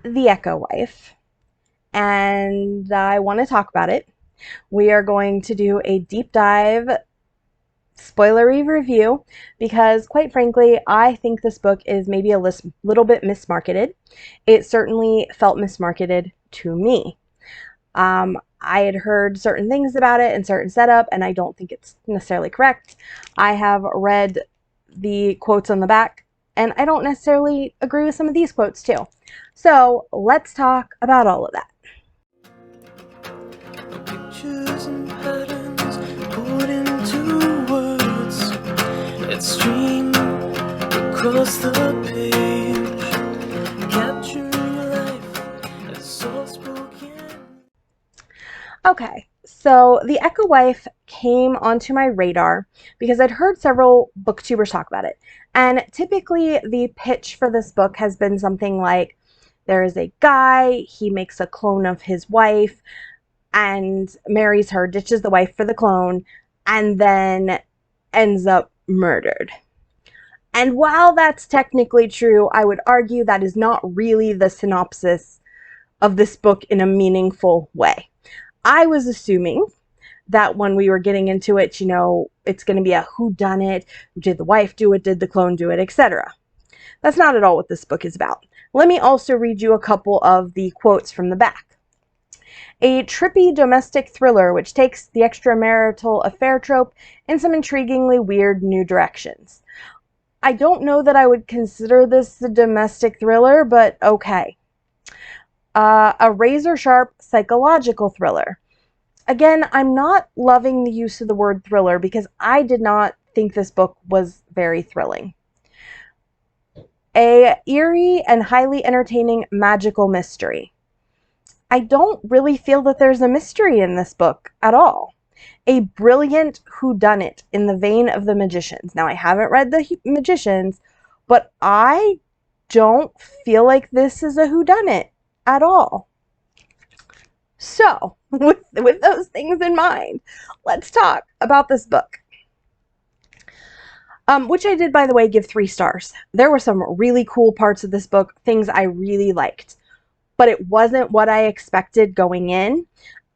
The Echo Wife, and I want to talk about it. We are going to do a deep dive, spoilery review because, quite frankly, I think this book is maybe a little bit mismarketed. It certainly felt mismarketed to me. I had heard certain things about it and certain setup, and I don't think it's necessarily correct. I have read the quotes on the back, and I don't necessarily agree with some of these quotes too. So let's talk about all of that. Pictures and patterns put into words that stream across the page, capturing life as soft spoken. Okay, so The Echo Wife came onto my radar because I'd heard several booktubers talk about it. And typically, the pitch for this book has been something like there is a guy, he makes a clone of his wife and marries her, ditches the wife for the clone, and then ends up murdered. And while that's technically true, I would argue that is not really the synopsis of this book in a meaningful way. I was assuming that when we were getting into it, it's going to be a whodunit. Did the wife do it? Did the clone do it? Etc. That's not at all what this book is about. Let me also read you a couple of the quotes from the back. A trippy domestic thriller which takes the extramarital affair trope in some intriguingly weird new directions. I don't know that I would consider this a domestic thriller, but okay. A razor-sharp psychological thriller. Again, I'm not loving the use of the word thriller because I did not think this book was very thrilling. A eerie and highly entertaining magical mystery. I don't really feel that there's a mystery in this book at all. A brilliant whodunit in the vein of The Magicians. Now, I haven't read The Magicians, but I don't feel like this is a whodunit at all. So, with those things in mind, let's talk about this book. Which I did, by the way, give 3 stars. There were some really cool parts of this book, things I really liked. But it wasn't what I expected going in,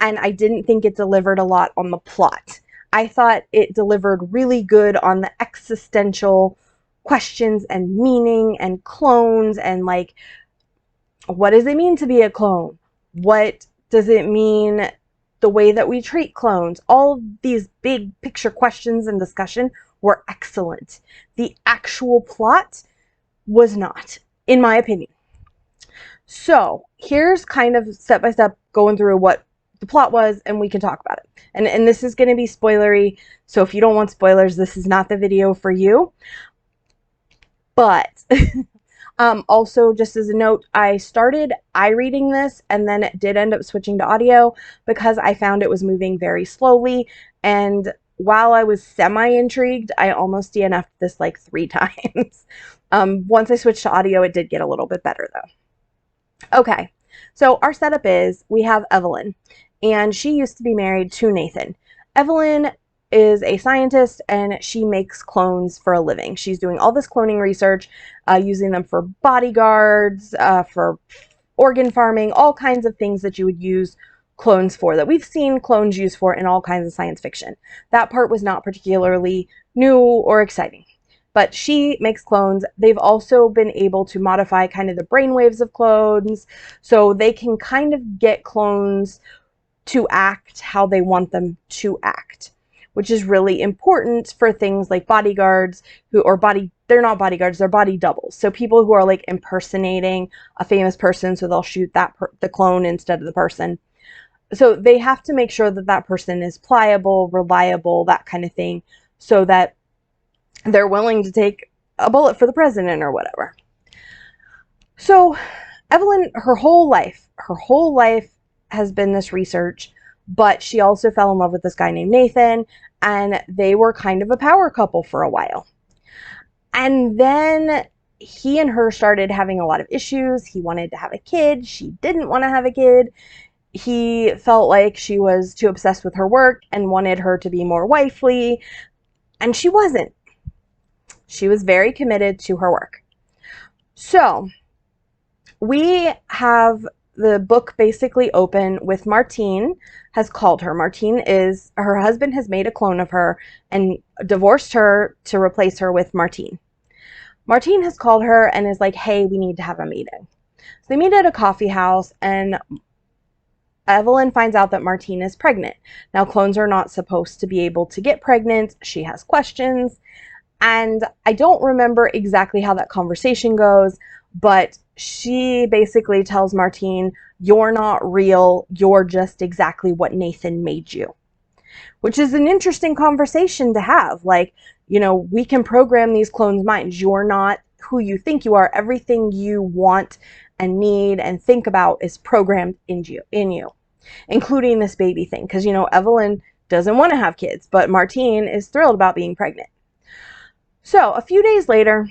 and I didn't think it delivered a lot on the plot. I thought it delivered really good on the existential questions and meaning and clones and what does it mean to be a clone? What does it mean the way that we treat clones? All of these big picture questions and discussion were excellent. The actual plot was not, in my opinion. So here's kind of step by step going through what the plot was, and we can talk about it. And this is going to be spoilery, so if you don't want spoilers, this is not the video for you. But also, just as a note, I started reading this and then it did end up switching to audio because I found it was moving very slowly. And while I was semi-intrigued, I almost DNF'd this 3 times. Once I switched to audio, it did get a little bit better though. Okay, so our setup is we have Evelyn, and she used to be married to Nathan. Evelyn is a scientist and she makes clones for a living. She's doing all this cloning research, using them for bodyguards, for organ farming, all kinds of things that you would use clones for, that we've seen clones used for in all kinds of science fiction. That part was not particularly new or exciting. But she makes clones. They've also been able to modify kind of the brainwaves of clones, so they can kind of get clones to act how they want them to act, which is really important for things like bodyguards they're not bodyguards, they're body doubles. So people who are impersonating a famous person, so they'll shoot the clone instead of the person. So they have to make sure that that person is pliable, reliable, that kind of thing, so that they're willing to take a bullet for the president or whatever. So Evelyn, her whole life has been this research, but she also fell in love with this guy named Nathan, and they were kind of a power couple for a while. And then he and her started having a lot of issues. He wanted to have a kid. She didn't want to have a kid. He felt like she was too obsessed with her work and wanted her to be more wifely, and she wasn't. She was very committed to her work. So we have the book basically open with Martine has called her. Martine is, her husband has made a clone of her and divorced her to replace her with Martine. Martine has called her and is like, hey, we need to have a meeting. So they meet at a coffee house, and Evelyn finds out that Martine is pregnant. Now, clones are not supposed to be able to get pregnant. She has questions. And I don't remember exactly how that conversation goes, but she basically tells Martine, you're not real. You're just exactly what Nathan made you, which is an interesting conversation to have. Like, we can program these clones' minds. You're not who you think you are. Everything you want and need and think about is programmed in you, including this baby thing. Because, Evelyn doesn't want to have kids, but Martine is thrilled about being pregnant. So a few days later,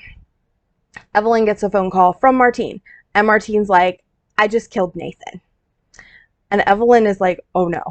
Evelyn gets a phone call from Martine, and Martine's like, I just killed Nathan. And Evelyn is like, oh no.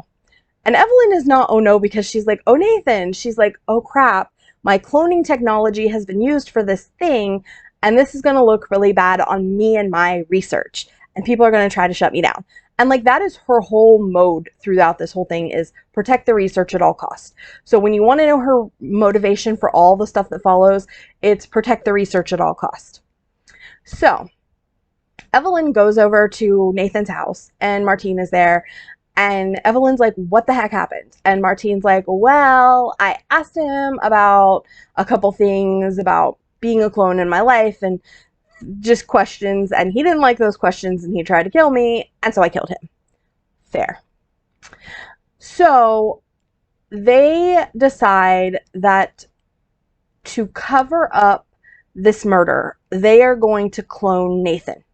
And Evelyn is not, oh no, because she's like, oh Nathan. She's like, oh crap, my cloning technology has been used for this thing, and this is going to look really bad on me and my research, and people are going to try to shut me down. And like, that is her whole mode throughout this whole thing, is protect the research at all costs. So when you want to know her motivation for all the stuff that follows, it's protect the research at all costs. So Evelyn goes over to Nathan's house, and Martine is there. And Evelyn's like, what the heck happened? And Martine's like, well, I asked him about a couple things about being a clone in my life and just questions, and he didn't like those questions, and he tried to kill me, and so I killed him. Fair. So they decide that to cover up this murder, they are going to clone Nathan.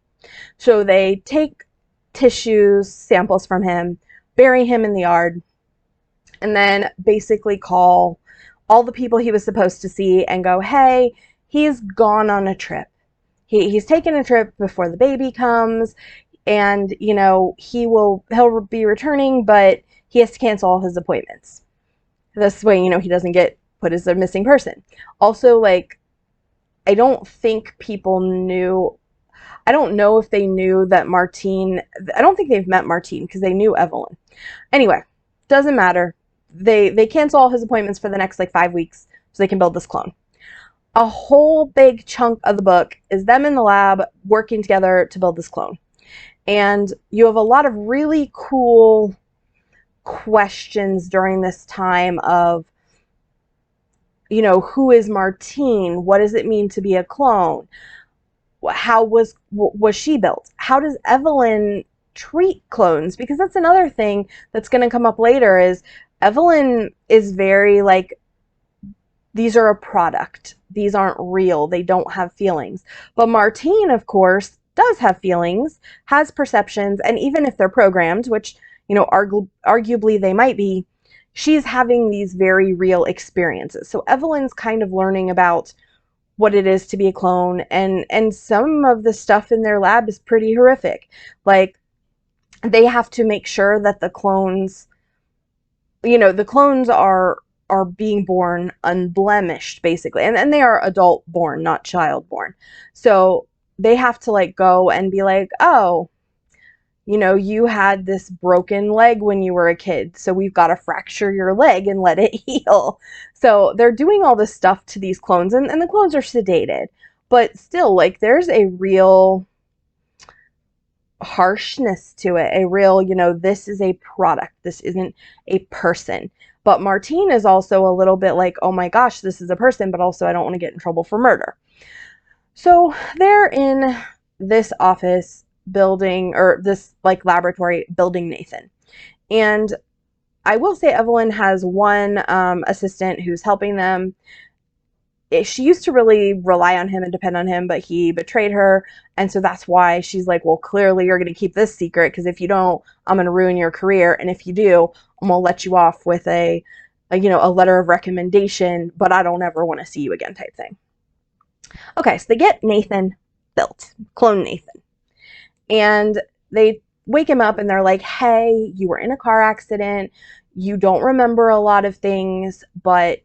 So they take tissues, samples from him, bury him in the yard, and then basically call all the people he was supposed to see and go, hey, he's gone on a trip. He's taken a trip before the baby comes, and he'll be returning, but he has to cancel all his appointments. This way, he doesn't get put as a missing person. Also, like, I don't think people knew. I don't know if they knew that Martine. I don't think they've met Martine because they knew Evelyn. Anyway, doesn't matter. They cancel all his appointments for the next 5 weeks so they can build this clone. A whole big chunk of the book is them in the lab working together to build this clone. And you have a lot of really cool questions during this time of, who is Martine? What does it mean to be a clone? How was she built? How does Evelyn treat clones? Because that's another thing that's going to come up later, is Evelyn is very these are a product. These aren't real. They don't have feelings. But Martine, of course, does have feelings, has perceptions, and even if they're programmed, which, arguably they might be, she's having these very real experiences. So Evelyn's kind of learning about what it is to be a clone, and some of the stuff in their lab is pretty horrific. Like, they have to make sure that the clones, the clones are being born unblemished, basically. And they are adult born, not child born. So they have to go and be like, oh, you had this broken leg when you were a kid, so we've got to fracture your leg and let it heal. So they're doing all this stuff to these clones, and the clones are sedated. But still, there's a real harshness to it, a real, this is a product. This isn't a person. But Martine is also a little bit like, oh my gosh, this is a person, but also I don't want to get in trouble for murder. So they're in this office building, or this laboratory building Nathan. And I will say Evelyn has one assistant who's helping them. She used to really rely on him and depend on him, but he betrayed her. And so that's why she's like, well, clearly you're going to keep this secret, because if you don't, I'm going to ruin your career. And if you do, I'm going to let you off with a letter of recommendation, but I don't ever want to see you again type thing. Okay, so they get Nathan built, clone Nathan. And they wake him up and they're like, hey, you were in a car accident. You don't remember a lot of things, but,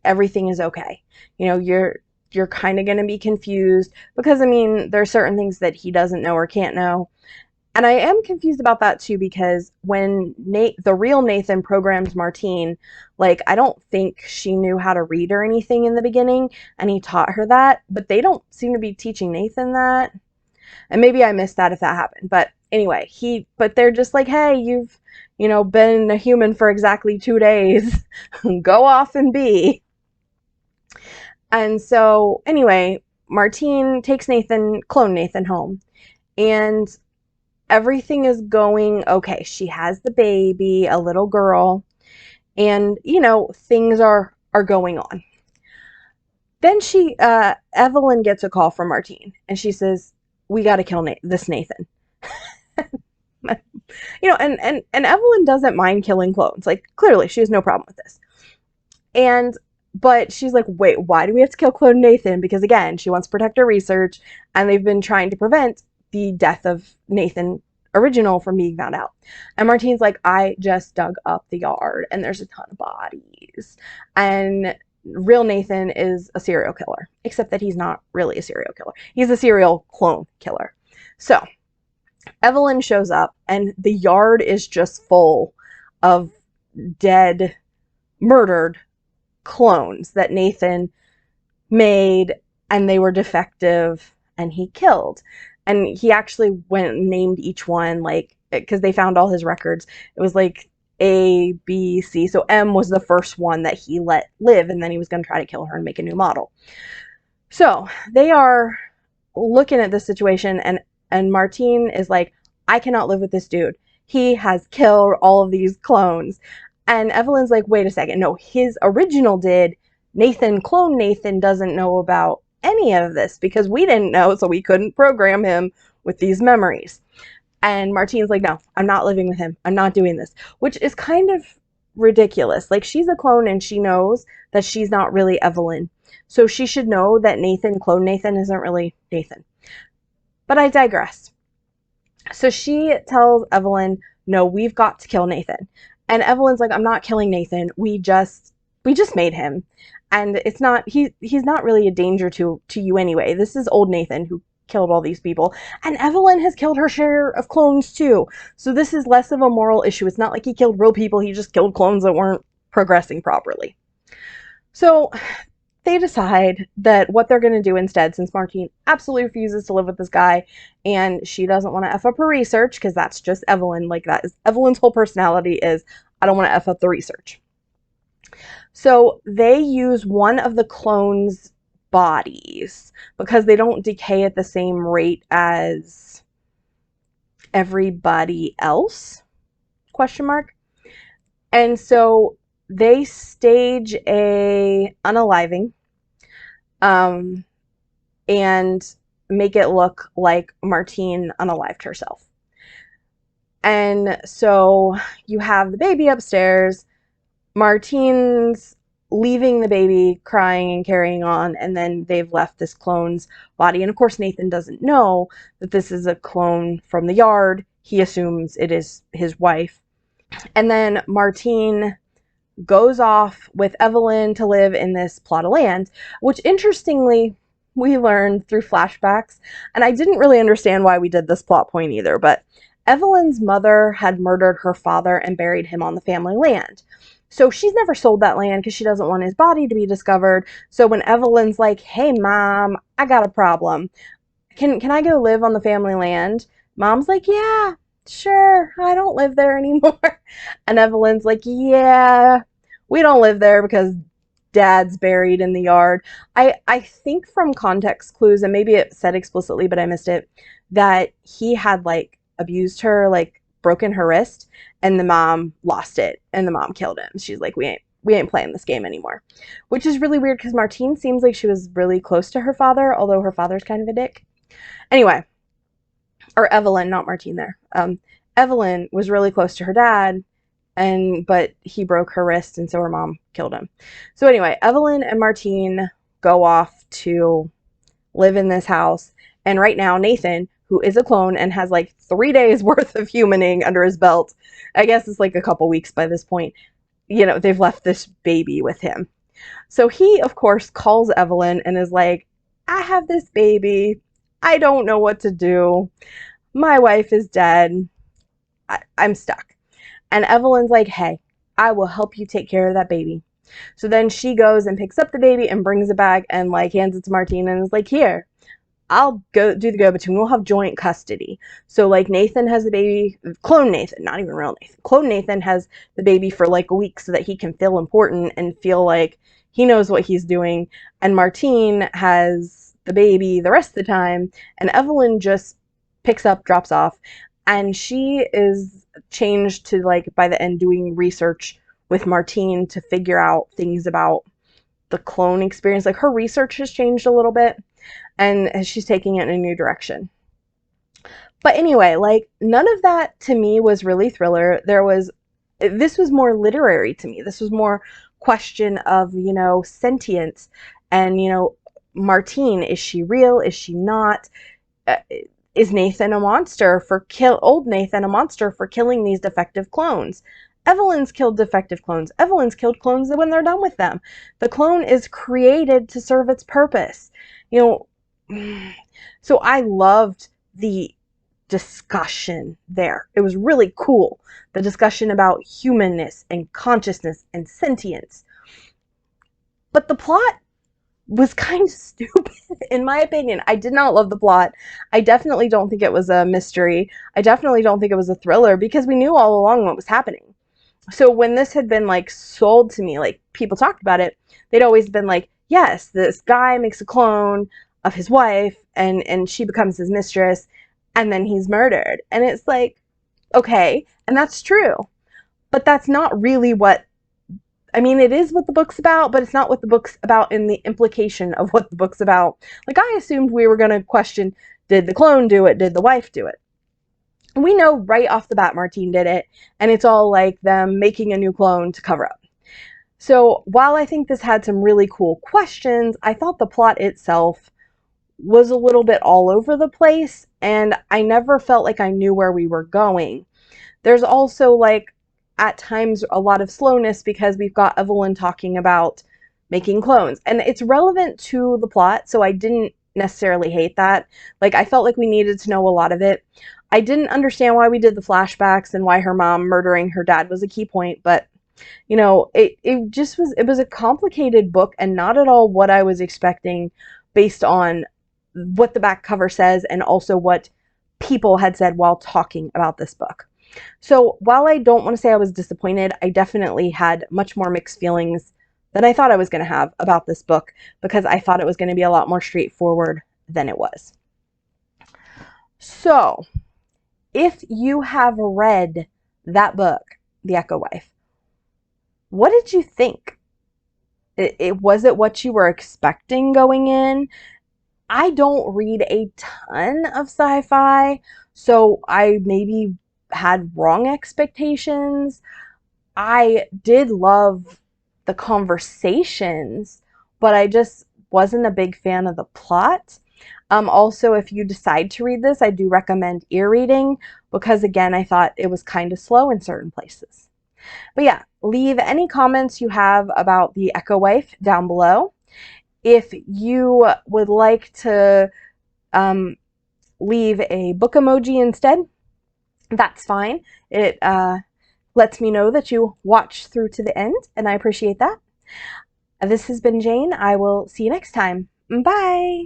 everything is okay. You're you're kind of going to be confused because, I mean, there's certain things that he doesn't know or can't know. And I am confused about that too because when the real Nathan programmed Martine, like, I don't think she knew how to read or anything in the beginning, and he taught her that, but they don't seem to be teaching Nathan that. And maybe I missed that if that happened. But anyway, but they're just like, hey, you've, been a human for exactly 2 days. Go off and be. And so, anyway, Martine takes clone Nathan home. And everything is going okay. She has the baby, a little girl, and things are going on. Then Evelyn gets a call from Martine, and she says, "We got to kill this Nathan." And Evelyn doesn't mind killing clones. Like, clearly, she has no problem with this. But she's like, wait, why do we have to kill clone Nathan? Because again, she wants to protect her research, and they've been trying to prevent the death of Nathan original from being found out. And Martine's like, I just dug up the yard and there's a ton of bodies. And real Nathan is a serial killer, except that he's not really a serial killer. He's a serial clone killer. So Evelyn shows up and the yard is just full of dead, murdered clones that Nathan made, and they were defective and he killed. And he actually went and named each one, like, because they found all his records. It was like A, B, C. So M was the first one that he let live, and then he was going to try to kill her and make a new model. So they are looking at this situation, and Martine is like, I cannot live with this dude. He has killed all of these clones. And Evelyn's like, wait a second. No, his original did. Clone Nathan doesn't know about any of this because we didn't know, so we couldn't program him with these memories. And Martine's like, no, I'm not living with him. I'm not doing this, which is kind of ridiculous. Like, she's a clone and she knows that she's not really Evelyn. So she should know that clone Nathan isn't really Nathan. But I digress. So she tells Evelyn, no, we've got to kill Nathan. And Evelyn's like, I'm not killing Nathan. We just made him. And it's not, he's not really a danger to you anyway. This is old Nathan who killed all these people. And Evelyn has killed her share of clones too. So this is less of a moral issue. It's not like he killed real people. He just killed clones that weren't progressing properly. So they decide that what they're going to do instead, since Martine absolutely refuses to live with this guy and she doesn't want to F up her research, because that's just Evelyn. Like, that is Evelyn's whole personality is, I don't want to F up the research. So they use one of the clones' bodies because they don't decay at the same rate as everybody else, question mark. And so they stage a unaliving and make it look like Martine unalived herself. And so you have the baby upstairs, Martine's leaving the baby, crying and carrying on, and then they've left this clone's body. And of course, Nathan doesn't know that this is a clone from the yard. He assumes it is his wife. And then Martine goes off with Evelyn to live in this plot of land, which interestingly, we learned through flashbacks. And I didn't really understand why we did this plot point either, but Evelyn's mother had murdered her father and buried him on the family land. So she's never sold that land because she doesn't want his body to be discovered. So when Evelyn's like, hey, Mom, I got a problem. Can I go live on the family land? Mom's like, yeah, sure. I don't live there anymore. And Evelyn's like, yeah, we don't live there because Dad's buried in the yard. I think from context clues, and maybe it said explicitly, but I missed it, that he had, like, abused her, like, broken her wrist, and the mom lost it, and the mom killed him. She's like, we ain't playing this game anymore. Which is really weird because Martine seems like she was really close to her father, although her father's kind of a dick. Anyway, or Evelyn, not Martine there. Evelyn was really close to her dad, but he broke her wrist, and so her mom killed him. So anyway, Evelyn and Martine go off to live in this house, and right now Nathan, who is a clone and has like 3 days worth of humaning under his belt, I guess it's like a couple weeks by this point, they've left this baby with him. So he, of course, calls Evelyn and is like, I have this baby. I don't know what to do. My wife is dead. I'm stuck. And Evelyn's like, hey, I will help you take care of that baby. So then she goes and picks up the baby and brings it back and like hands it to Martine and is like, here, I'll go do the go between. We'll have joint custody. So like Nathan has the baby, clone Nathan, not even real Nathan. Clone Nathan has the baby for like a week so that he can feel important and feel like he knows what he's doing. And Martine has the baby the rest of the time. And Evelyn just picks up, drops off, and she is changed to like by the end doing research with Martine to figure out things about the clone experience. Like her research has changed a little bit and she's taking it in a new direction. But anyway, like none of that to me was really thriller. This was more literary to me. This was more question of, sentience and, Martine, is she real? Is she not? Uh, is Nathan a monster for old Nathan a monster for killing these defective clones? Evelyn's killed defective clones. Evelyn's killed clones when they're done with them. The clone is created to serve its purpose. You know, so I loved the discussion there. It was really cool. The discussion about humanness and consciousness and sentience. But the plot was kind of stupid, in my opinion. I did not love the plot. I definitely don't think it was a mystery. I definitely don't think it was a thriller because we knew all along what was happening. So when this had been like sold to me, like people talked about it, they'd always been like, yes, this guy makes a clone of his wife and she becomes his mistress and then he's murdered. And it's like, okay, and that's true. But that's not really it is what the book's about, but it's not what the book's about in the implication of what the book's about. Like, I assumed we were going to question, did the clone do it? Did the wife do it? We know right off the bat Martine did it, and it's all like them making a new clone to cover up. So while I think this had some really cool questions, I thought the plot itself was a little bit all over the place, and I never felt like I knew where we were going. There's also like at times a lot of slowness because we've got Evelyn talking about making clones, and it's relevant to the plot, so I didn't necessarily hate that. Like, I felt like we needed to know a lot of it. I didn't understand why we did the flashbacks and why her mom murdering her dad was a key point, but it was a complicated book and not at all what I was expecting based on what the back cover says and also what people had said while talking about this book. So while I don't want to say I was disappointed, I definitely had much more mixed feelings than I thought I was going to have about this book because I thought it was going to be a lot more straightforward than it was. So, if you have read that book, The Echo Wife, what did you think? Was it what you were expecting going in? I don't read a ton of sci-fi, so I maybe had wrong expectations. I did love the conversations, but I just wasn't a big fan of the plot. Also, if you decide to read this, I do recommend ear reading because, again, I thought it was kind of slow in certain places. But yeah, leave any comments you have about The Echo Wife down below. If you would like to leave a book emoji instead, that's fine. It lets me know that you watched through to the end, and I appreciate that. This has been Jane. I will see you next time. Bye!